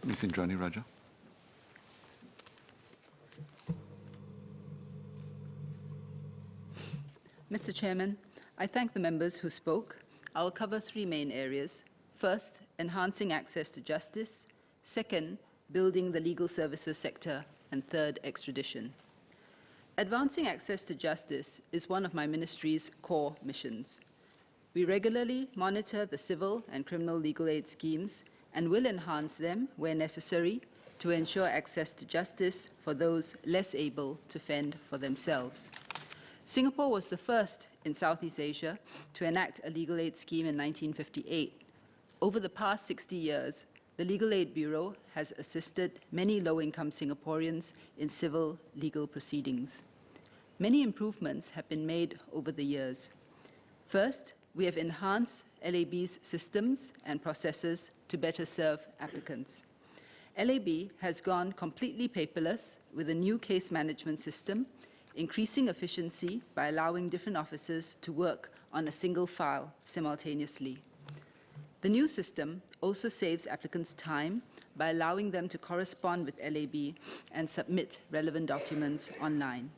Ms. Indranee Rajah. Mr. Chairman, I thank the members who spoke. I will cover three main areas. First, enhancing access to justice. Second, building the legal services sector. And third, extradition. Advancing access to justice is one of my ministry's core missions. We regularly monitor the civil and criminal legal aid schemes and will enhance them where necessary to ensure access to justice for those less able to fend for themselves. Singapore was the first in Southeast Asia to enact a legal aid scheme in 1958. Over the past 60 years, the Legal Aid Bureau has assisted many low-income Singaporeans in civil legal proceedings. Many improvements have been made over the years. First, we have enhanced LAB's systems and processes to better serve applicants. LAB has gone completely paperless with a new case management system, increasing efficiency by allowing different officers to work on a single file simultaneously. The new system also saves applicants time by allowing them to correspond with LAB and submit relevant documents online.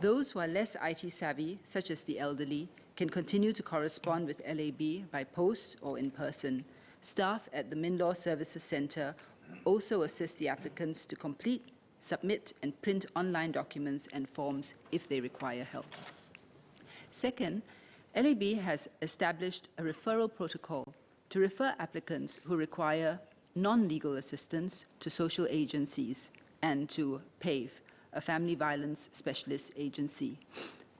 Those who are less IT savvy, such as the elderly, can continue to correspond with LAB by post or in person. Staff at the MinLaw Services Centre also assist the applicants to complete, submit and print online documents and forms if they require help. Second, LAB has established a referral protocol to refer applicants who require non-legal assistance to social agencies and to PAVE, a family violence specialist agency.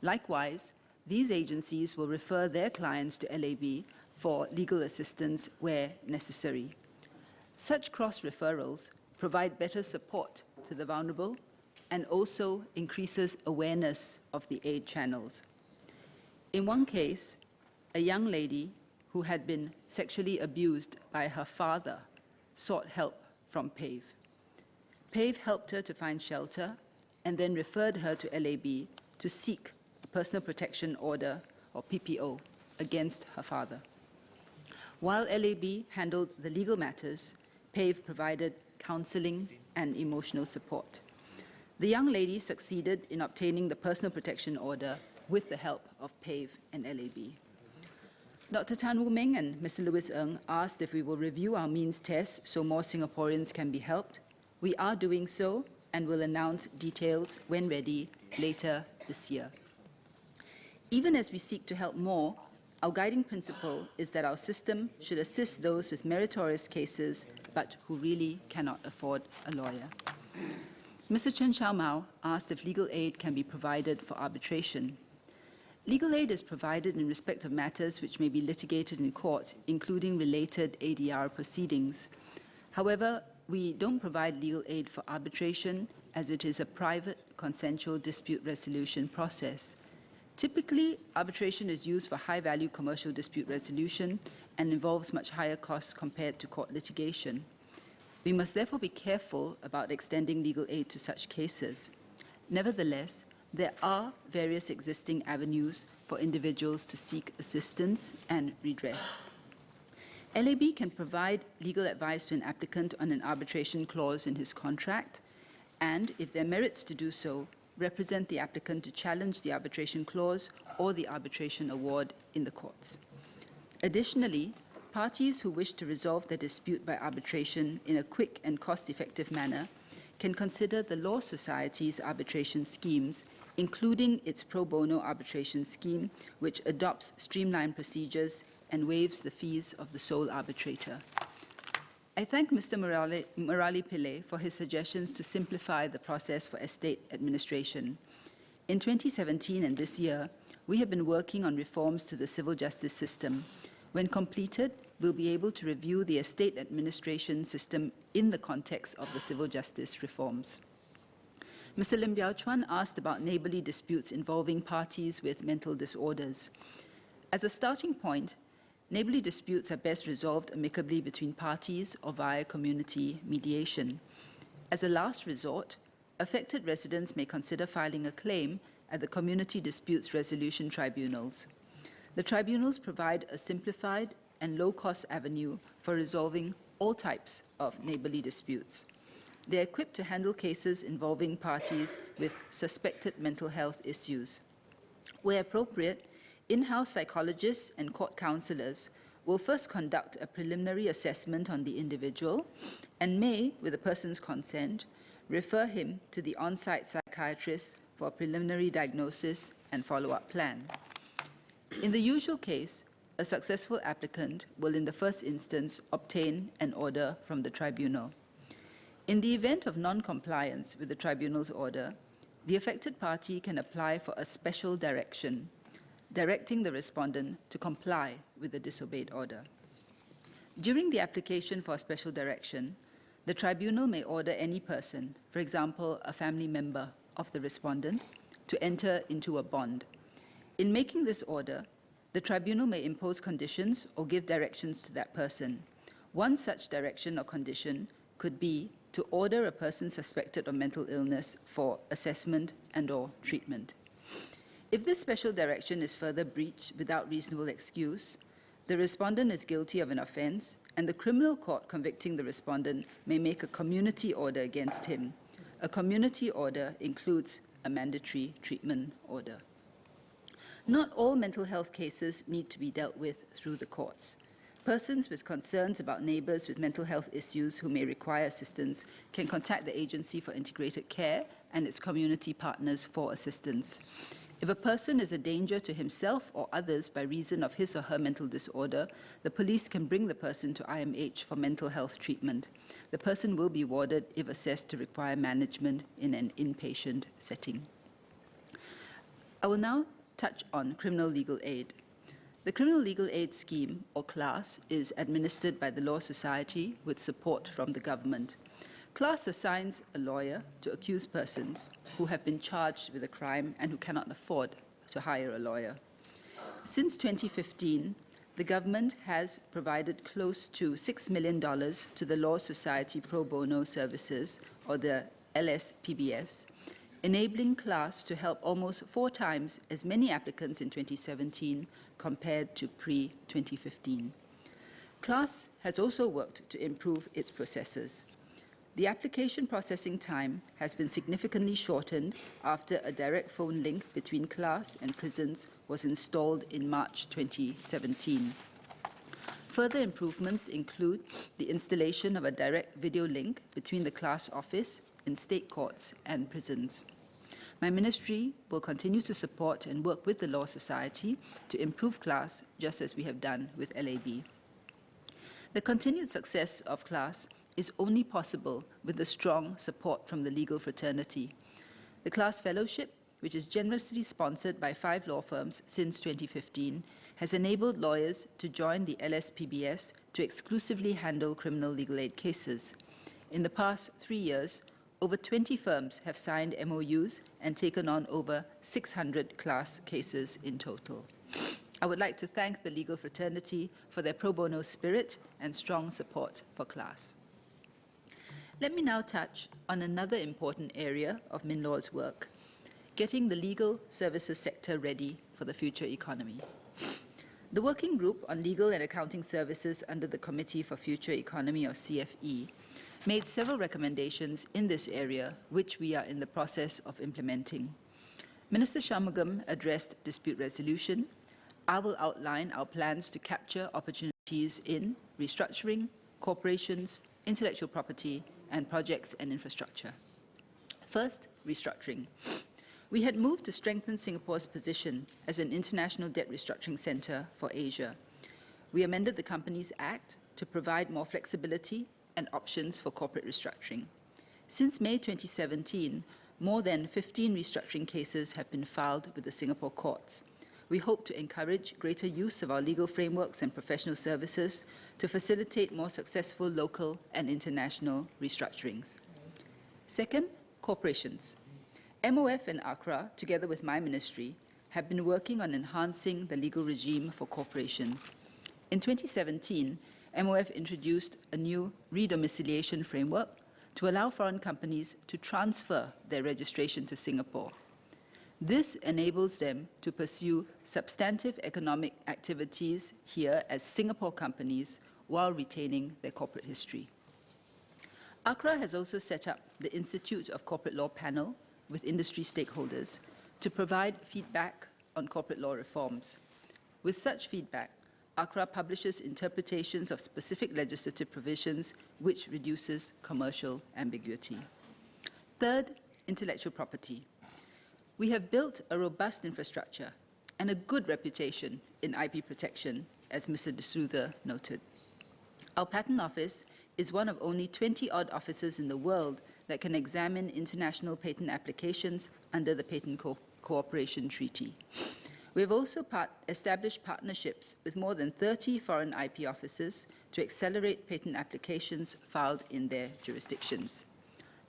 Likewise, these agencies will refer their clients to LAB for legal assistance where necessary. Such cross-referrals provide better support to the vulnerable and also increases awareness of the aid channels. In one case, a young lady who had been sexually abused by her father sought help from PAVE. PAVE helped her to find shelter and then referred her to LAB to seek a personal protection order, or PPO, against her father. While LAB handled the legal matters, PAVE provided counseling and emotional support. The young lady succeeded in obtaining the personal protection order with the help of PAVE and LAB. Dr. Tan Wu Ming and Mr. Louis Ng asked if we will review our means test so more Singaporeans can be helped. We are doing so and will announce details when ready later this year. Even as we seek to help more, our guiding principle is that our system should assist those with meritorious cases but who really cannot afford a lawyer. Mr. Chen Xiaomao asked if legal aid can be provided for arbitration. Legal aid is provided in respect of matters which may be litigated in court, including related ADR proceedings. However, we don't provide legal aid for arbitration as it is a private, consensual dispute resolution process. Typically, arbitration is used for high-value commercial dispute resolution and involves much higher costs compared to court litigation. We must therefore be careful about extending legal aid to such cases. Nevertheless, there are various existing avenues for individuals to seek assistance and redress. LAB can provide legal advice to an applicant on an arbitration clause in his contract, and, if there are merits to do so, represent the applicant to challenge the arbitration clause or the arbitration award in the courts. Additionally, parties who wish to resolve their dispute by arbitration in a quick and cost-effective manner can consider the Law Society's arbitration schemes, including its pro bono arbitration scheme, which adopts streamlined procedures and waives the fees of the sole arbitrator. I thank Mr. Murali Pillai for his suggestions to simplify the process for estate administration. In 2017 and this year, we have been working on reforms to the civil justice system. When completed, we'll be able to review the estate administration system in the context of the civil justice reforms. Mr. Lim Biao Chuan asked about neighbourly disputes involving parties with mental disorders. As a starting point, neighbourly disputes are best resolved amicably between parties or via community mediation. As a last resort, affected residents may consider filing a claim at the Community Disputes Resolution Tribunals. The tribunals provide a simplified and low-cost avenue for resolving all types of neighborly disputes. They are equipped to handle cases involving parties with suspected mental health issues. Where appropriate, in-house psychologists and court counselors will first conduct a preliminary assessment on the individual and may, with the person's consent, refer him to the on-site psychiatrist for a preliminary diagnosis and follow-up plan. In the usual case, a successful applicant will in the first instance obtain an order from the tribunal. In the event of non-compliance with the tribunal's order, the affected party can apply for a special direction, directing the respondent to comply with the disobeyed order. During the application for a special direction, the tribunal may order any person, for example, a family member of the respondent, to enter into a bond. In making this order, the tribunal may impose conditions or give directions to that person. One such direction or condition could be to order a person suspected of mental illness for assessment and/or treatment. If this special direction is further breached without reasonable excuse, the respondent is guilty of an offense, and the criminal court convicting the respondent may make a community order against him. A community order includes a mandatory treatment order. Not all mental health cases need to be dealt with through the courts. Persons with concerns about neighbors with mental health issues who may require assistance can contact the Agency for Integrated Care and its community partners for assistance. If a person is a danger to himself or others by reason of his or her mental disorder, the police can bring the person to IMH for mental health treatment. The person will be warded if assessed to require management in an inpatient setting. I will now touch on criminal legal aid. The Criminal Legal Aid Scheme, or CLAS, is administered by the Law Society with support from the government. CLAS assigns a lawyer to accused persons who have been charged with a crime and who cannot afford to hire a lawyer. Since 2015, the government has provided close to $6 million to the Law Society Pro Bono Services, or the LSPBS, enabling CLAS to help almost 4 times as many applicants in 2017 compared to pre-2015. CLAS has also worked to improve its processes. The application processing time has been significantly shortened after a direct phone link between CLAS and prisons was installed in March 2017. Further improvements include the installation of a direct video link between the CLAS office in state courts and prisons. My ministry will continue to support and work with the Law Society to improve CLAS, just as we have done with LAB. The continued success of CLAS is only possible with the strong support from the legal fraternity. The CLAS Fellowship, which is generously sponsored by 5 law firms since 2015, has enabled lawyers to join the LSPBS to exclusively handle criminal legal aid cases. In the past 3 years, over 20 firms have signed MOUs and taken on over 600 CLAS cases in total. I would like to thank the legal fraternity for their pro bono spirit and strong support for CLAS. Let me now touch on another important area of MinLaw's work, getting the legal services sector ready for the future economy. The Working Group on Legal and Accounting Services under the Committee for Future Economy, or CFE, made several recommendations in this area, which we are in the process of implementing. Minister Shanmugam addressed dispute resolution. I will outline our plans to capture opportunities in restructuring, corporations, intellectual property, and projects and infrastructure. First, restructuring. We had moved to strengthen Singapore's position as an international debt restructuring center for Asia. We amended the Companies Act to provide more flexibility and options for corporate restructuring. Since May 2017, more than 15 restructuring cases have been filed with the Singapore courts. We hope to encourage greater use of our legal frameworks and professional services to facilitate more successful local and international restructurings. Second, corporations. MOF and ACRA, together with my ministry, have been working on enhancing the legal regime for corporations. In 2017, MOF introduced a new redomiciliation framework to allow foreign companies to transfer their registration to Singapore. This enables them to pursue substantive economic activities here as Singapore companies while retaining their corporate history. ACRA has also set up the Institute of Corporate Law panel with industry stakeholders to provide feedback on corporate law reforms. With such feedback, ACRA publishes interpretations of specific legislative provisions which reduces commercial ambiguity. Third, intellectual property. We have built a robust infrastructure and a good reputation in IP protection, as Mr. D'Souza noted. Our Patent Office is one of only 20-odd offices in the world that can examine international patent applications under the Patent Cooperation Treaty. We have also established partnerships with more than 30 foreign IP offices to accelerate patent applications filed in their jurisdictions.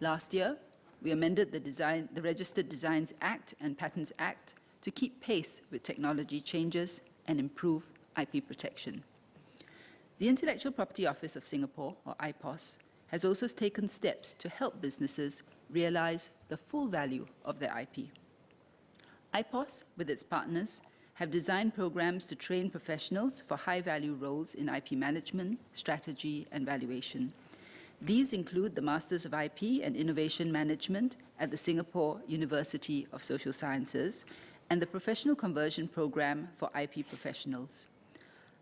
Last year, we amended the Registered Designs Act and Patents Act to keep pace with technology changes and improve IP protection. The Intellectual Property Office of Singapore, or IPOS, has also taken steps to help businesses realize the full value of their IP. IPOS, with its partners, have designed programs to train professionals for high-value roles in IP management, strategy, and valuation. These include the Masters of IP and Innovation Management at the Singapore University of Social Sciences and the Professional Conversion Program for IP professionals.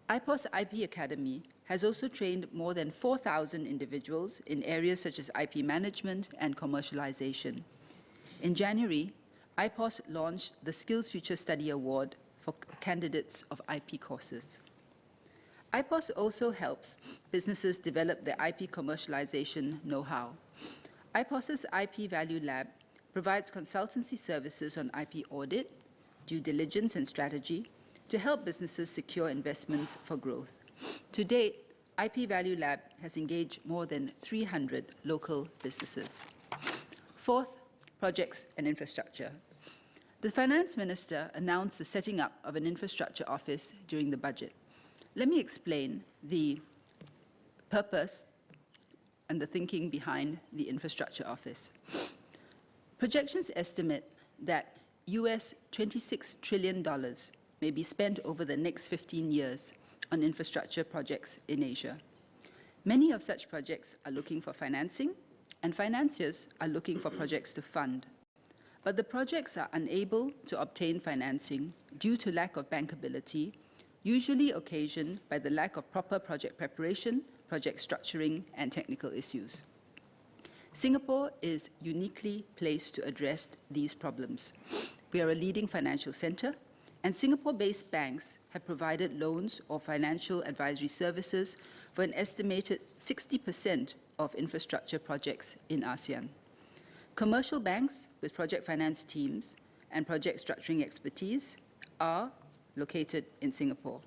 IPOS IP Academy has also trained more than 4,000 individuals in areas such as IP management and commercialization. In January, IPOS launched the Skills Future Study Award for candidates of IP courses. IPOS also helps businesses develop their IP commercialization know-how. IPOS's IP Value Lab provides consultancy services on IP audit, due diligence, and strategy to help businesses secure investments for growth. To date, IP Value Lab has engaged more than 300 local businesses. Fourth, projects and infrastructure. The Finance Minister announced the setting up of an infrastructure office during the budget. Let me explain the purpose and the thinking behind the infrastructure office. Projections estimate that US $26 trillion may be spent over the next 15 years on infrastructure projects in Asia. Many of such projects are looking for financing, and financiers are looking for projects to fund. But the projects are unable to obtain financing due to lack of bankability, usually occasioned by the lack of proper project preparation, project structuring, and technical issues. Singapore is uniquely placed to address these problems. We are a leading financial center, and Singapore-based banks have provided loans or financial advisory services for an estimated 60% of infrastructure projects in ASEAN. Commercial banks with project finance teams and project structuring expertise are located in Singapore.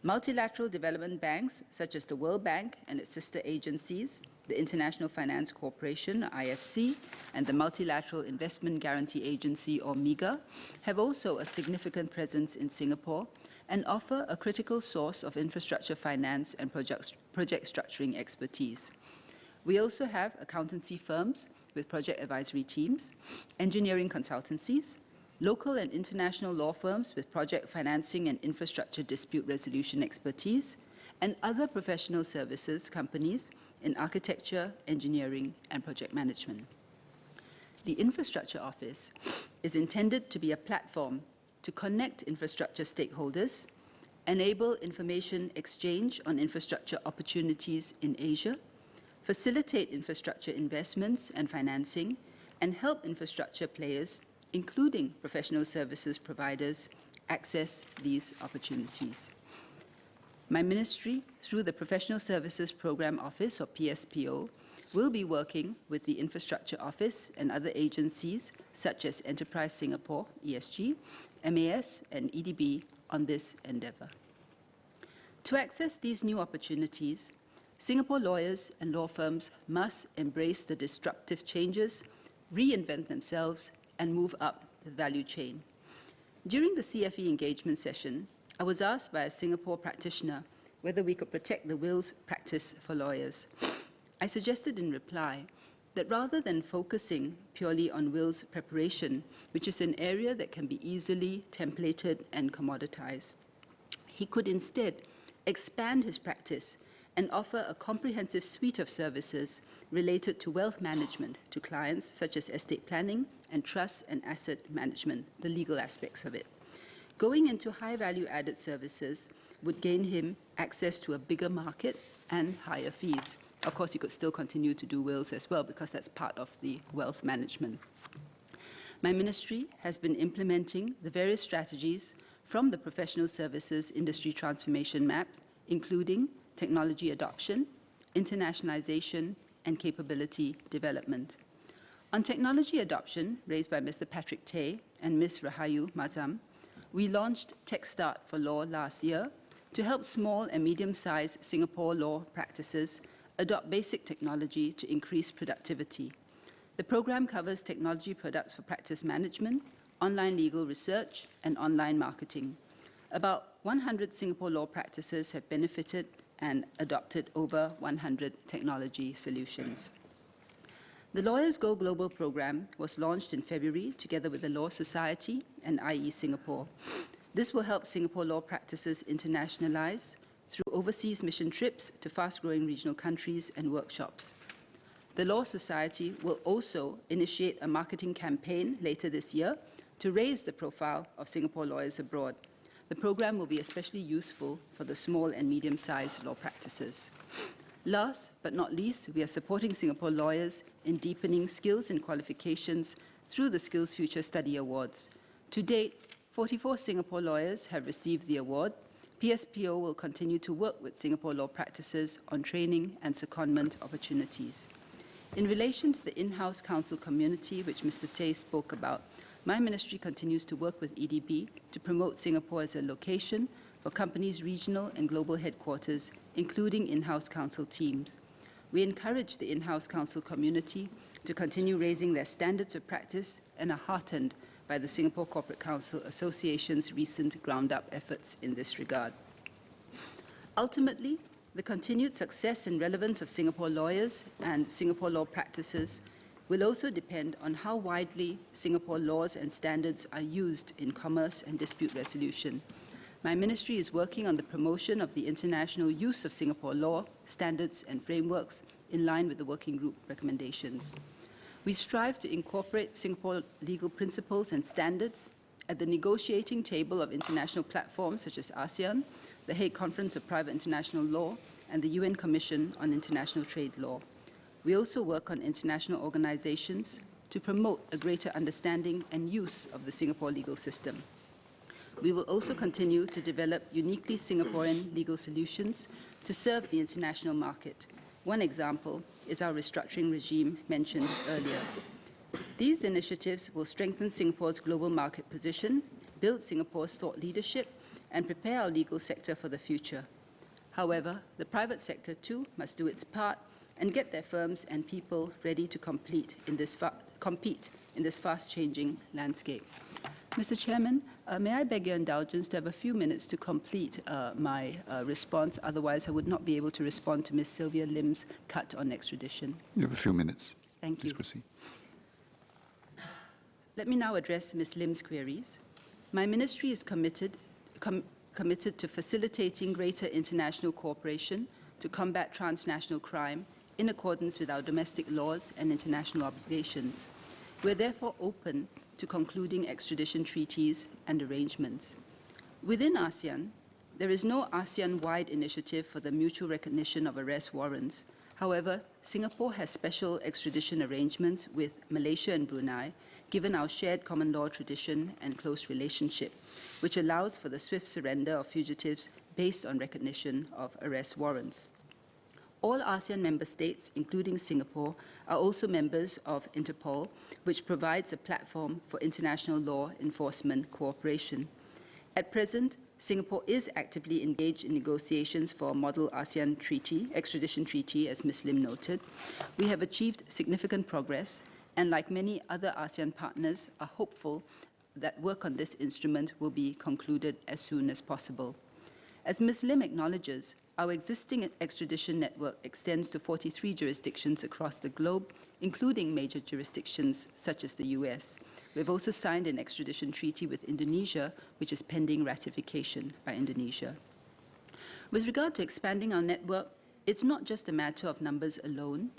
Multilateral development banks, such as the World Bank and its sister agencies, the International Finance Corporation, IFC, and the Multilateral Investment Guarantee Agency, or MIGA, have also a significant presence in Singapore and offer a critical source of infrastructure finance and project structuring expertise. We also have accountancy firms with project advisory teams, engineering consultancies, local and international law firms with project financing and infrastructure dispute resolution expertise, and other professional services companies in architecture, engineering, and project management. The Infrastructure Office is intended to be a platform to connect infrastructure stakeholders, enable information exchange on infrastructure opportunities in Asia, facilitate infrastructure investments and financing, and help infrastructure players, including professional services providers, access these opportunities. My ministry, through the Professional Services Program Office, or PSPO, will be working with the Infrastructure Office and other agencies such as Enterprise Singapore, ESG, MAS, and EDB on this endeavor. To access these new opportunities, Singapore lawyers and law firms must embrace the disruptive changes, reinvent themselves, and move up the value chain. During the CFE engagement session, I was asked by a Singapore practitioner whether we could protect the wills practice for lawyers. I suggested in reply that rather than focusing purely on wills preparation, which is an area that can be easily templated and commoditized, he could instead expand his practice and offer a comprehensive suite of services related to wealth management to clients such as estate planning and trust and asset management, the legal aspects of it. Going into high-value added services would gain him access to a bigger market and higher fees. Of course, he could still continue to do wills as well because that's part of the wealth management. My ministry has been implementing the various strategies from the professional services industry transformation maps, including technology adoption, internationalization, and capability development. On technology adoption, raised by Mr. Patrick Tay and Ms. Rahayu Mazam, we launched Tech Start for Law last year to help small and medium-sized Singapore law practices adopt basic technology to increase productivity. The program covers technology products for practice management, online legal research, and online marketing. About 100 Singapore law practices have benefited and adopted over 100 technology solutions. The Lawyers Go Global program was launched in February together with the Law Society and IE Singapore. This will help Singapore law practices internationalize through overseas mission trips to fast-growing regional countries and workshops. The Law Society will also initiate a marketing campaign later this year to raise the profile of Singapore lawyers abroad. The program will be especially useful for the small and medium-sized law practices. Last but not least, we are supporting Singapore lawyers in deepening skills and qualifications through the Skills Future Study Awards. To date, 44 Singapore lawyers have received the award. PSPO will continue to work with Singapore law practices on training and secondment opportunities. In relation to the in-house counsel community, which Mr. Tay spoke about, my ministry continues to work with EDB to promote Singapore as a location for companies' regional and global headquarters, including in-house counsel teams. We encourage the in-house counsel community to continue raising their standards of practice and are heartened by the Singapore Corporate Counsel Association's recent ground-up efforts in this regard. Ultimately, the continued success and relevance of Singapore lawyers and Singapore law practices will also depend on how widely Singapore laws and standards are used in commerce and dispute resolution. My ministry is working on the promotion of the international use of Singapore law, standards, and frameworks in line with the working group recommendations. We strive to incorporate Singapore legal principles and standards at the negotiating table of international platforms such as ASEAN, the Hague Conference of Private International Law, and the UN Commission on International Trade Law. We also work on international organizations to promote a greater understanding and use of the Singapore legal system. We will also continue to develop uniquely Singaporean legal solutions to serve the international market. One example is our restructuring regime mentioned earlier. These initiatives will strengthen Singapore's global market position, build Singapore's thought leadership, and prepare our legal sector for the future. However, the private sector too must do its part and get their firms and people ready to compete in this fast-changing landscape. Mr. Chairman, may I beg your indulgence to have a few minutes to complete my response? Otherwise, I would not be able to respond to Ms. Sylvia Lim's cut on extradition. You have a few minutes. Thank you. Please proceed. Let me now address Ms. Lim's queries. My ministry is committed to facilitating greater international cooperation to combat transnational crime in accordance with our domestic laws and international obligations. We're therefore open to concluding extradition treaties and arrangements. Within ASEAN, there is no ASEAN-wide initiative for the mutual recognition of arrest warrants. However, Singapore has special extradition arrangements with Malaysia and Brunei, given our shared common law tradition and close relationship, which allows for the swift surrender of fugitives based on recognition of arrest warrants. All ASEAN member states, including Singapore, are also members of Interpol, which provides a platform for international law enforcement cooperation. At present, Singapore is actively engaged in negotiations for a model ASEAN treaty, extradition treaty, as Ms. Lim noted. We have achieved significant progress, and like many other ASEAN partners, are hopeful that work on this instrument will be concluded as soon as possible. As Ms. Lim acknowledges, our existing extradition network extends to 43 jurisdictions across the globe, including major jurisdictions such as the US. We've also signed an extradition treaty with Indonesia, which is pending ratification by Indonesia. With regard to expanding our network, It's not just a matter of numbers alone.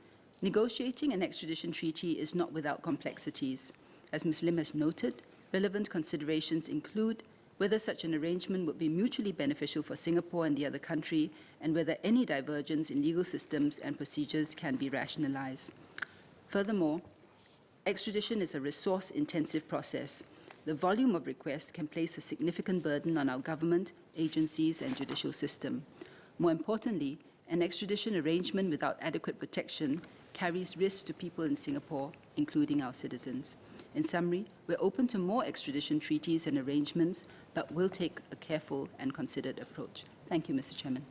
Negotiating an extradition treaty is not without complexities. As Ms. Lim has noted, relevant considerations include whether such an arrangement would be mutually beneficial for Singapore and the other country, and whether any divergence in legal systems and procedures can be rationalized. Furthermore, extradition is a resource-intensive process. The volume of requests can place a significant burden on our government, agencies, and judicial system. More importantly, an extradition arrangement without adequate protection carries risks to people in Singapore, including our citizens. In summary, we're open to more extradition treaties and arrangements, but will take a careful and considered approach. Thank you, Mr. Chairman.